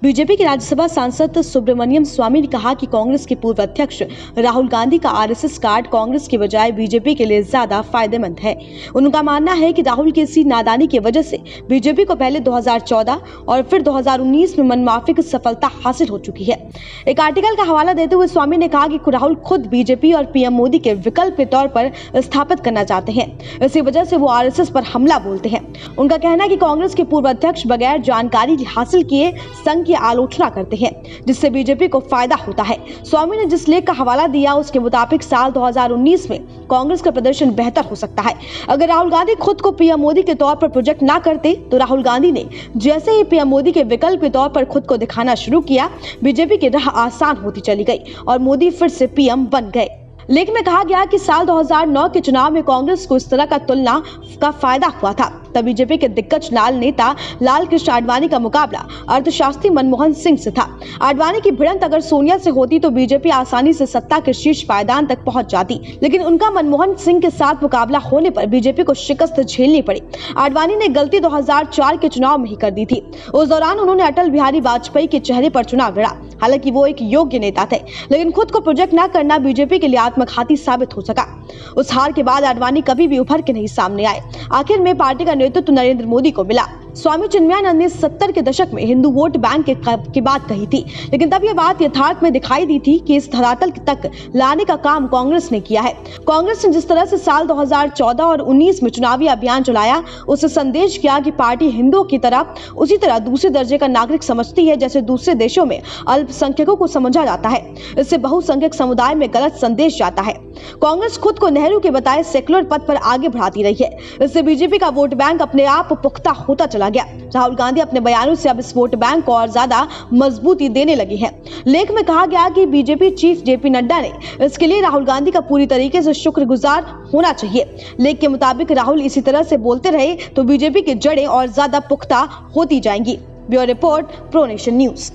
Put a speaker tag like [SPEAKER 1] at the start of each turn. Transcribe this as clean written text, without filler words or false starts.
[SPEAKER 1] BJP के राज्यसभा सांसद सुब्रमण्यम स्वामी ने कहा कि कांग्रेस के पूर्व अध्यक्ष राहुल गांधी का आरएसएस कार्ड कांग्रेस की बजाय बीजेपी के लिए ज्यादा फायदेमंद है। उनका मानना है कि राहुल की इसी नादानी की वजह से बीजेपी को पहले 2014 और फिर 2019 में मनमाफिक सफलता हासिल हो चुकी है। एक आर्टिकल का हवाला देते हुए स्वामी ने कहा कि राहुल खुद बीजेपी और पीएम मोदी के विकल्प के तौर पर स्थापित करना चाहते हैं, इसी वजह से वो आरएसएस पर हमला बोलते हैं। उनका कहना है कि कांग्रेस के पूर्व अध्यक्ष बगैर जानकारी हासिल किए संघ की आलोचना करते हैं, जिससे बीजेपी को फायदा होता है। स्वामी ने जिस लेख का हवाला दिया उसके मुताबिक साल 2019 में कांग्रेस का प्रदर्शन बेहतर हो सकता है। अगर राहुल गांधी खुद को पीएम मोदी के तौर पर प्रोजेक्ट ना करते तो राहुल गांधी ने जैसे ही पीएम मोदी के विकल्प के तौर पर खुद को दिखाना शुरू किया, बीजेपी की राह आसान होती चली गई और मोदी फिर से पीएम बन गए। लेख में कहा गया कि साल 2009 के चुनाव में कांग्रेस को इस तरह का तुलना का फायदा हुआ था। तब बीजेपी के दिग्गज नेता लाल कृष्ण आडवाणी का मुकाबला अर्थशास्त्री मनमोहन सिंह से था। आडवाणी की भिड़ंत अगर सोनिया से होती तो बीजेपी आसानी से सत्ता के शीर्ष पायदान तक पहुंच जाती, लेकिन उनका मनमोहन सिंह के साथ मुकाबला होने पर बीजेपी को शिकस्त झेलनी पड़ी। आडवाणी ने गलती 2004 के चुनाव में ही कर दी थी। उस दौरान उन्होंने अटल बिहारी वाजपेयी के चेहरे पर चुनाव लड़ा। हालांकि वो एक योग्य नेता थे, लेकिन खुद को प्रोजेक्ट न करना बीजेपी के लिए आत्मघाती साबित हो सका। उस हार के बाद आडवाणी कभी भी उभर के नहीं सामने आए। आखिर में पार्टी का नेतृत्व नरेंद्र मोदी को मिला। स्वामी चिन्मयानंद ने 70 के दशक में हिंदू वोट बैंक की बात कही थी, लेकिन तब यह बात यथार्थ में दिखाई दी थी कि इस धरातल तक लाने का काम कांग्रेस ने किया है। कांग्रेस ने जिस तरह से साल 2014 और 19 में चुनावी अभियान चलाया, उससे संदेश किया कि पार्टी हिंदुओं की तरह उसी तरह दूसरे दर्जे का नागरिक समझती है जैसे दूसरे देशों में अल्पसंख्यकों को समझा जाता है। इससे बहुसंख्यक समुदाय में गलत संदेश जाता है। कांग्रेस खुद को नेहरू के बताए सेकुलर पथ पर आगे बढ़ाती रही है। इससे बीजेपी का वोट बैंक अपने आप पुख्ता होता चला गया। राहुल गांधी अपने बयानों से अब इस वोट बैंक को और ज्यादा मजबूती देने लगी है। लेख में कहा गया कि बीजेपी चीफ जेपी नड्डा ने इसके लिए राहुल गांधी का पूरी तरीके से शुक्रगुजार होना चाहिए। लेख के मुताबिक राहुल इसी तरह से बोलते रहे तो बीजेपी की जड़ें और ज्यादा पुख्ता होती जाएंगी। Bureau report, pro nation news.